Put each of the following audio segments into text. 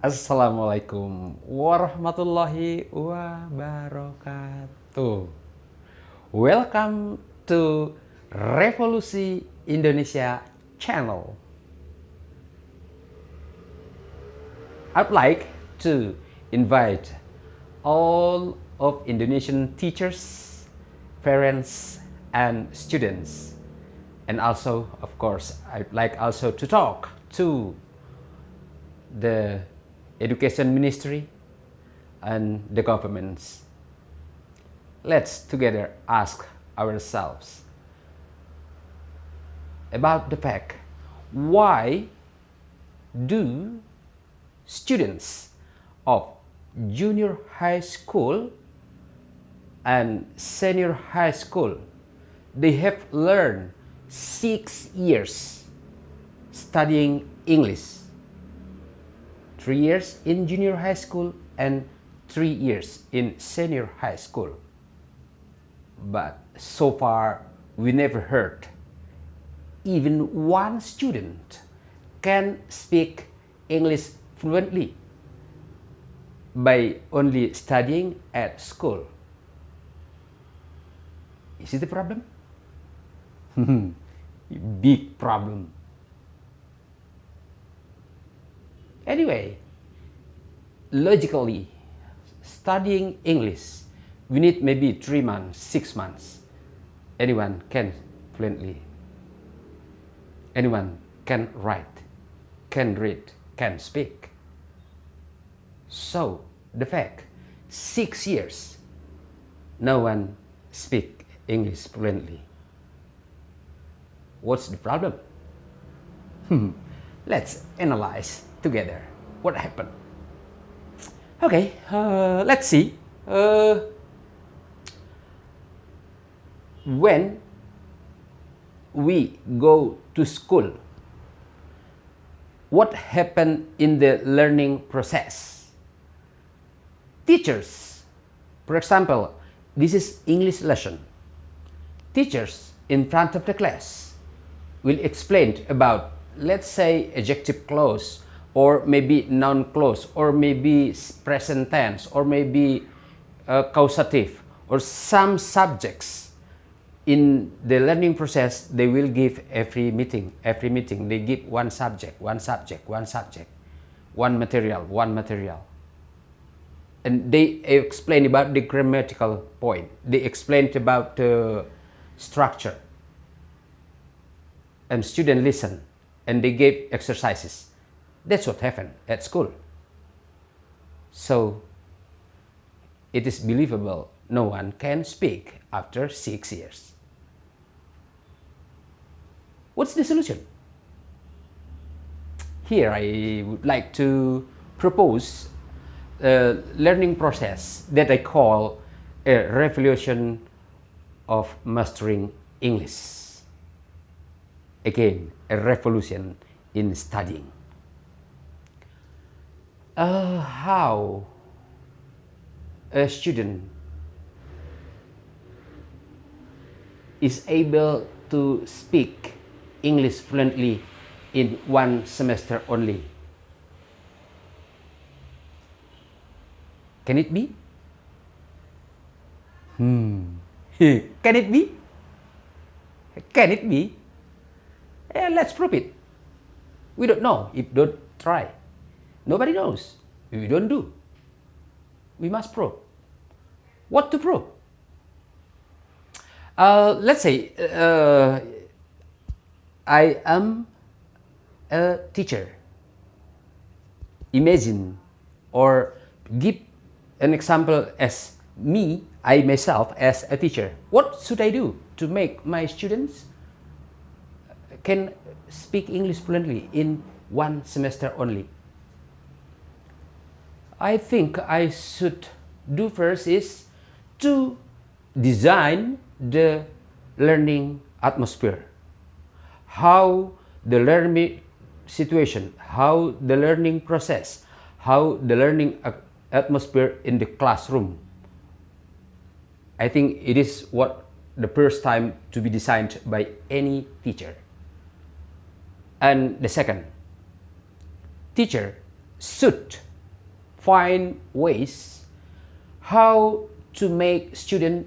Assalamualaikum warahmatullahi wabarakatuh. Welcome to Revolusi Indonesia channel. I'd like to invite all of Indonesian teachers, parents, and students. And also, of course, I'd like also to talk to the Education Ministry and the governments. Let's together ask ourselves about the fact, why do students of junior high school and senior high school, they have learned 6 years studying English, 3 years in junior high school and 3 years in senior high school. But so far, we never heard even one student can speak English fluently by only studying at school. Is it a problem? Big problem. Anyway, logically, studying English, we need maybe 3 months, 6 months. Anyone can fluently. Anyone can write, can read, can speak. So, the fact, 6 years, no one speak English fluently. What's the problem? Let's analyze together what happened. Okay, let's see. When we go to school, what happened in the learning process? Teachers, for example, this is English lesson. Teachers in front of the class will explain about, let's say, adjective clause, or maybe noun clause, or maybe present tense, or maybe causative, or some subjects. In the learning process, they will give every meeting, they give one subject, one material. And they explain about the grammatical point. They explain about the structure. And students listen, and they gave exercises. That's what happened at school. So, it is believable no one can speak after 6 years. What's the solution? Here I would like to propose a learning process that I call a revolution of mastering English. Again, a revolution in studying. How a student is able to speak English fluently in 1 semester only? Can it be? Can it be? Can it be? Let's prove it. We don't know if don't try. Nobody knows. If we don't do, we must prove. What to prove? Let's say I am a teacher. Imagine or give an example as me, I myself as a teacher. What should I do to make my students can speak English fluently in 1 semester only? I think I should do first is to design the learning atmosphere. How the learning situation, how the learning process, how the learning atmosphere in the classroom. I think it is what the first time to be designed by any teacher. And the second, teacher should find ways how to make student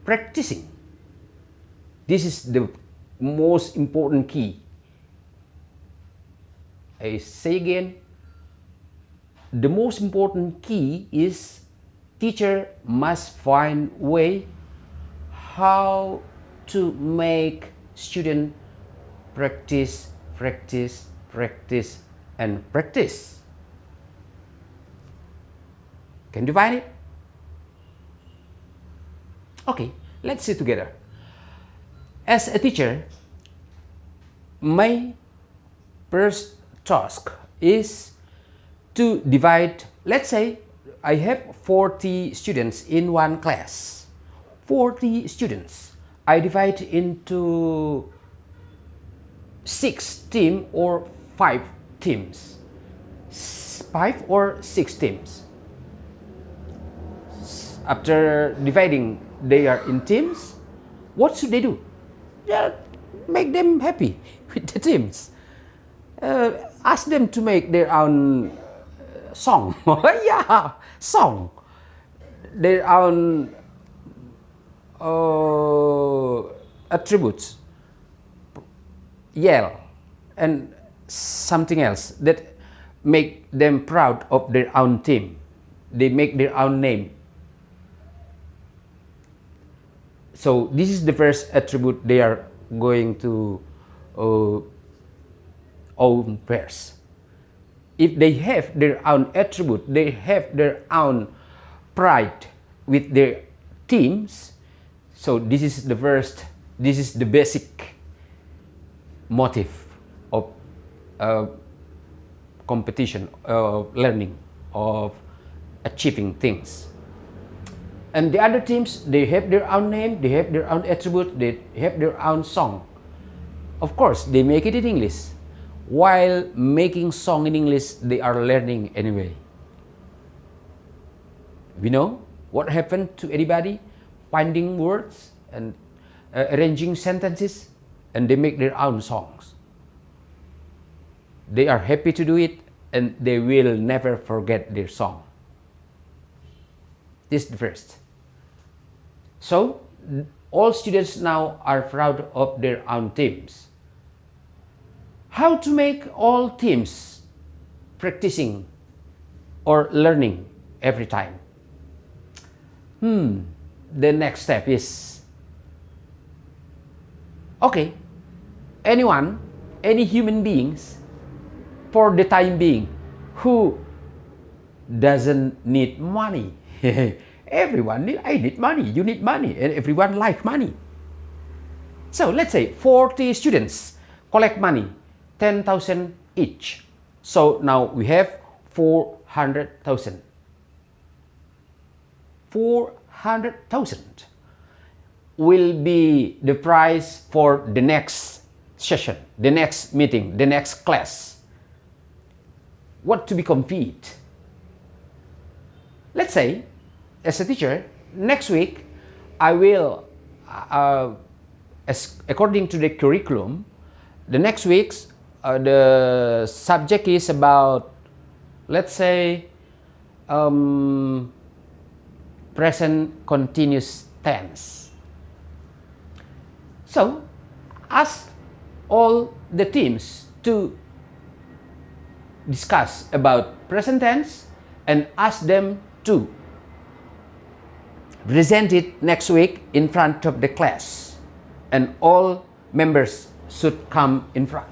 practicing. This is the most important key. I say again, the most important key is teacher must find way how to make student practice, practice, practice, and practice. Can you find it? Okay, let's see together. As a teacher, my first task is to divide, let's say I have 40 students in one class. 40 students. I divide into 6 teams or 5 teams. 5 or 6 teams. After dividing, they are in teams. What should they do? Yeah, make them happy with the teams. Ask them to make their own song. Yeah, song. Their own attributes. Yell and something else that make them proud of their own team. They make their own name. So this is the first attribute they are going to own first. If they have their own attribute, they have their own pride with their teams. So this is the first, this is the basic motive of competition, of learning, of achieving things. And the other teams, they have their own name, they have their own attribute, they have their own song. Of course, they make it in English. While making song in English, they are learning anyway. We know what happened to anybody finding words and arranging sentences, and they make their own songs. They are happy to do it, and they will never forget their song. This is the first. So, all students now are proud of their own teams. How to make all teams practicing or learning every time? The next step is, okay, anyone, any human beings, for the time being, who doesn't need money? Everyone I need money, you need money, and everyone like money. So let's say 40 students collect money, 10,000 each. So now we have 400,000. 400,000 will be the price for the next session, the next meeting, the next class. What to become fit? Let's say, as a teacher, next week I will, according to the curriculum, the next week's the subject is about, let's say, present continuous tense. So, ask all the teams to discuss about present tense and ask them to present it next week in front of the class, and all members should come in front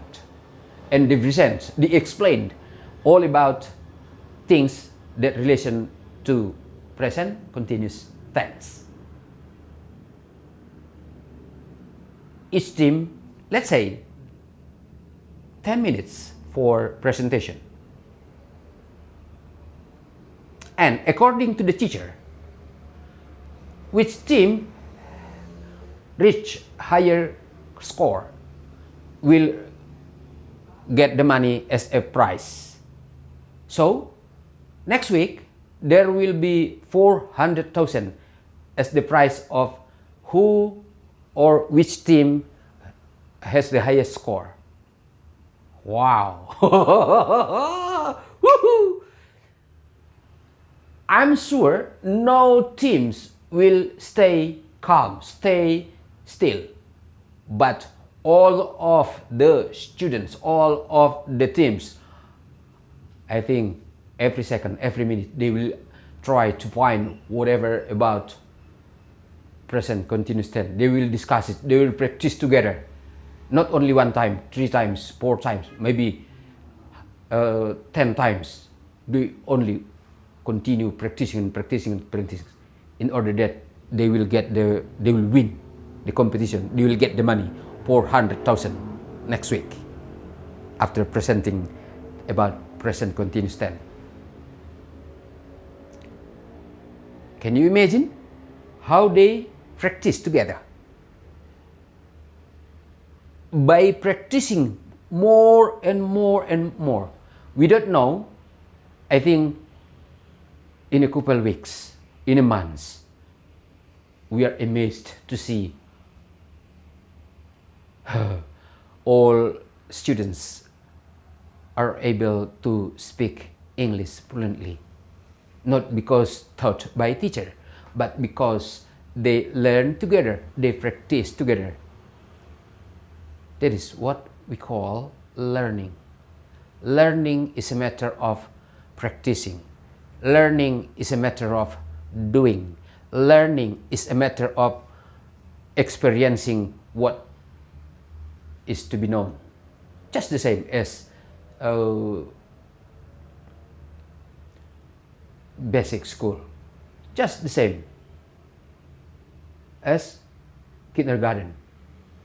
and they explain all about things that relation to present continuous tense. Each team, let's say, 10 minutes for presentation. And according to the teacher, which team reach higher score will get the money as a prize. So next week there will be 400,000 as the price of who or which team has the highest score. Wow! Woohoo! I'm sure no teams will stay calm, stay still. But all of the students, all of the teams, I think every second, every minute, they will try to find whatever about present continuous tense. They will discuss it. They will practice together. Not only one time, 3 times, 4 times, maybe 10 times. They only continue practicing in order that they will win the competition. They will get the money, 400,000 next week after presenting about present continuous tense. Can you imagine how they practice together? By practicing more and more and more, we don't know, I think in a couple of weeks, in a month, we are amazed to see all students are able to speak English fluently. Not because taught by a teacher, but because they learn together, they practice together. That is what we call learning. Learning is a matter of practicing. Learning is a matter of doing. Learning is a matter of experiencing what is to be known. Just the same as basic school. Just the same as kindergarten.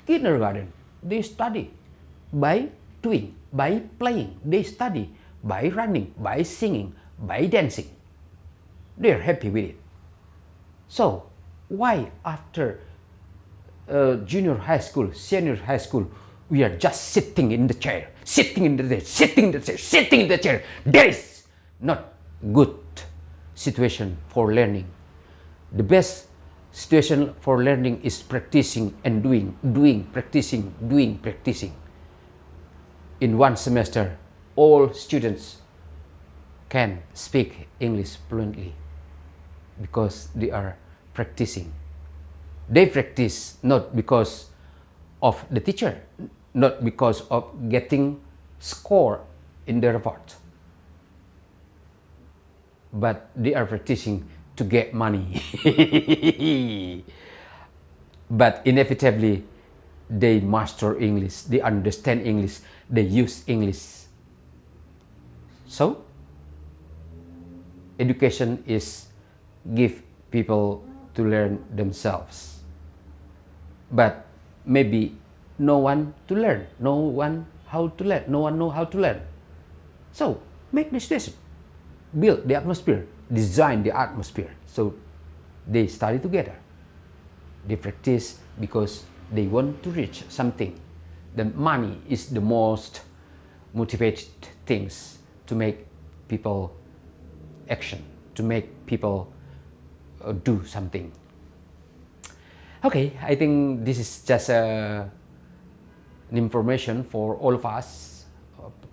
Kindergarten, they study by doing, by playing. They study by running, by singing, by dancing. They're happy with it. So why after junior high school, senior high school, we are just sitting in the chair, sitting in the chair, sitting in the chair, sitting in the chair? That is not good situation for learning. The best situation for learning is practicing and doing, practicing, doing, practicing. In one semester, all students can speak English fluently because they are practicing. They practice not because of the teacher, not because of getting score in the report, but they are practicing to get money. But inevitably, they master English, they understand English, they use English. So, education is give people to learn themselves. But maybe no one to learn, no one how to learn, no one know how to learn. So, make the situation, build the atmosphere, design the atmosphere. So, they study together. They practice because they want to reach something. Then money is the most motivated things to make people action, to make people do something. Okay, I think this is just an information for all of us,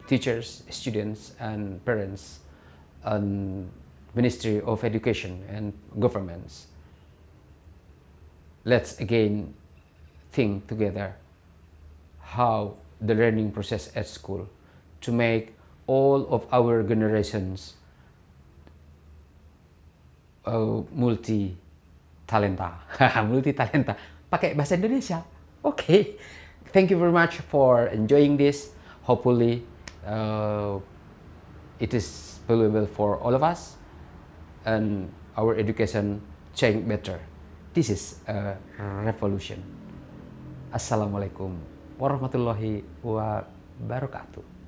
teachers, students, and parents, and Ministry of Education and governments. Let's again think together how the learning process at school to make all of our generations multi-talenta. Multi-talenta. Pakai bahasa Indonesia. Okay. Thank you very much for enjoying this. Hopefully, it is valuable for all of us and our education change better. This is a revolution. Assalamualaikum warahmatullahi wabarakatuh.